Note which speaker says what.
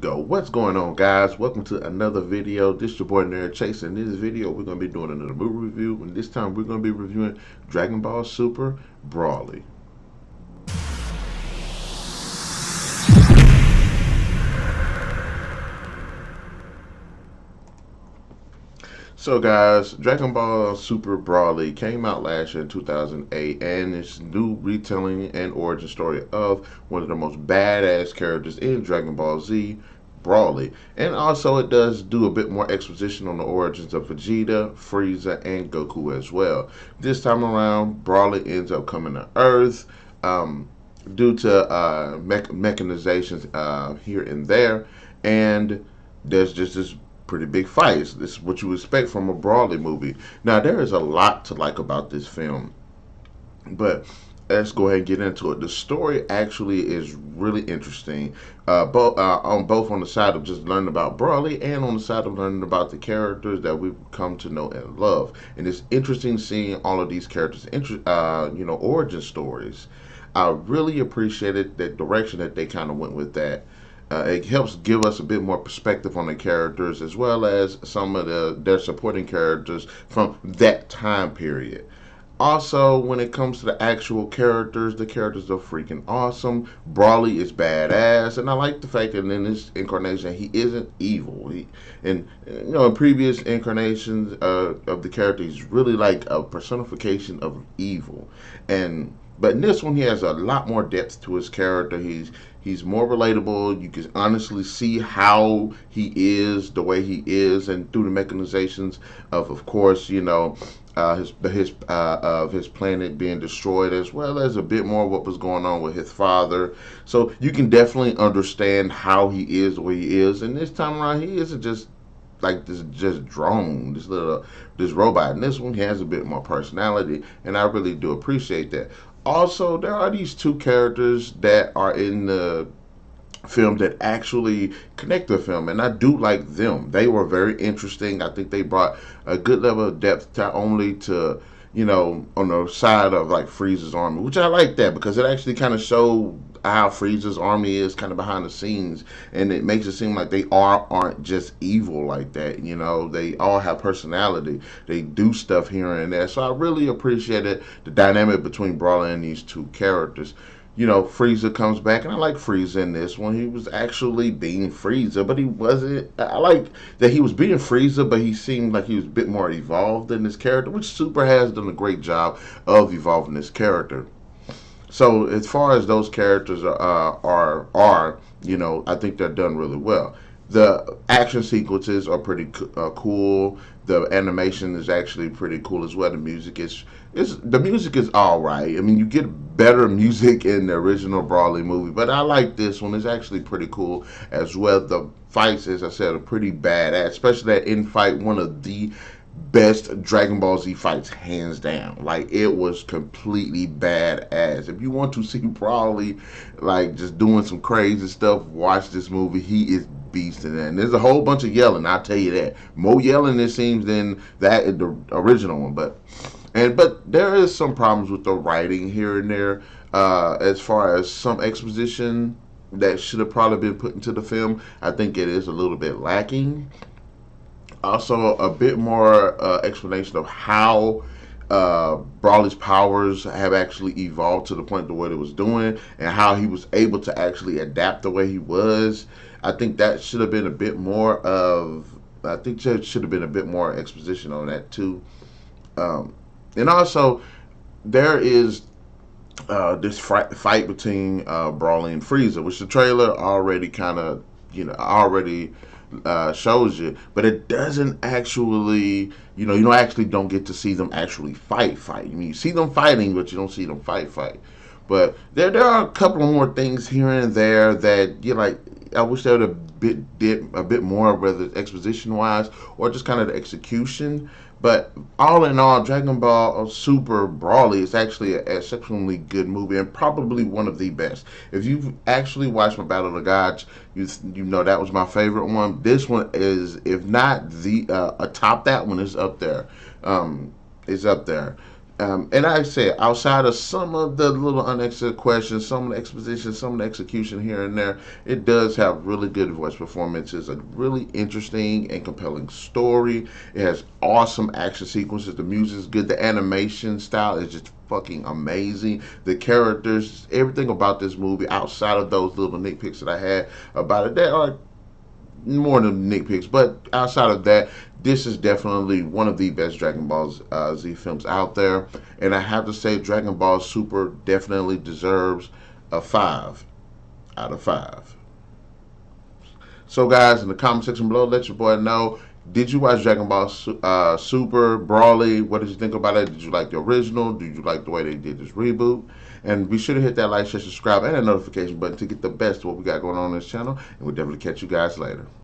Speaker 1: go. What's going on, guys? Welcome to another video. This is your boy NarikChase. In this video, we're going to be doing another movie review, and this time we're going to be reviewing Dragon Ball Super Broly. So guys, Dragon Ball Super Broly came out last year in 2008, and it's new retelling and origin story of one of the most badass characters in Dragon Ball Z, Broly. And also it does do a bit more exposition on the origins of Vegeta, Frieza, and Goku as well. This time around, Broly ends up coming to Earth due to mechanizations here and there, and there's just this pretty big fights. This is what you expect from a Broly movie. Now, there is a lot to like about this film, but let's go ahead and get into it. The story actually is really interesting, both on the side of just learning about Broly and on the side of learning about the characters that we've come to know and love. And it's interesting seeing all of these characters, origin stories. I really appreciated the direction that they kind of went with that. It helps give us a bit more perspective on the characters as well as some of their supporting characters from that time period. Also, when it comes to the actual characters, the characters are freaking awesome. Broly is badass, and I like the fact that in this incarnation he isn't evil. In previous incarnations of the character, he's really like a personification of evil, but in this one he has a lot more depth to his character. He's more relatable. You can honestly see how he is the way he is, and through the mechanizations of course, his planet being destroyed, as well as a bit more what was going on with his father. So you can definitely understand how he is the way he is. And this time around, he isn't just like this just drone, this robot. And this one, he has a bit more personality, and I really do appreciate that. Also, there are these two characters that are in the film that actually connect the film, and I do like them. They were very interesting. I think they brought a good level of depth, not only to on the side of like Frieza's army, which I like that because it actually kind of showed how Frieza's army is kind of behind the scenes, and it makes it seem like they aren't just evil like that. They all have personality. They do stuff here and there. So I really appreciated the dynamic between Broly and these two characters. Frieza comes back, and I like Frieza in this one. He was actually being Frieza, but he wasn't. I like that he was being Frieza, but he seemed like he was a bit more evolved in his character, which Super has done a great job of evolving his character. So as far as those characters I think they're done really well. The action sequences are pretty cool. The animation is actually pretty cool as well. The music is all right. I mean, you get better music in the original Broly movie, but I like this one. It's actually pretty cool as well. The fights, as I said, are pretty badass, especially that in fight, one of the best Dragon Ball Z fights, hands down. Like, it was completely badass. If you want to see Broly like just doing some crazy stuff, watch this movie. He is beast in that. And there's a whole bunch of yelling, I'll tell you that. More yelling, it seems, than that in the original one. But there is some problems with the writing here and there, as far as some exposition that should have probably been put into the film. I think it is a little bit lacking. Also, a bit more explanation of how Broly's powers have actually evolved to the point of what it was doing, and how he was able to actually adapt the way he was. I think that should have been a bit more of. I think there should have been a bit more exposition on that too. And also, there is this fight between Broly and Frieza, which the trailer already kind of, already shows you, but it doesn't actually, don't get to see them actually fight. I mean, you see them fighting, but you don't see them fight. But there are a couple of more things here and there that I wish they would have did a bit more, whether it's exposition wise or just kind of the execution. But all in all, Dragon Ball Super Broly is actually an exceptionally good movie, and probably one of the best. If you've actually watched my Battle of the Gods, you know that was my favorite one. This one is, if not the atop that one, is up there. Is up there. And I said, outside of some of the little unanswered questions, some of the exposition, some of the execution here and there, it does have really good voice performances, a really interesting and compelling story. It has awesome action sequences. The music is good. The animation style is just fucking amazing. The characters, everything about this movie, outside of those little nitpicks that I had about it, there are more than nitpicks, but outside of that, this is definitely one of the best Dragon Ball Z films out there. And I have to say, Dragon Ball Super definitely deserves a 5 out of 5. So, guys, in the comment section below, let your boy know. Did you watch Dragon Ball Super Broly? What did you think about it? Did you like the original? Did you like the way they did this reboot? And be sure to hit that like, share, subscribe, and that notification button to get the best of what we got going on this channel. And we'll definitely catch you guys later.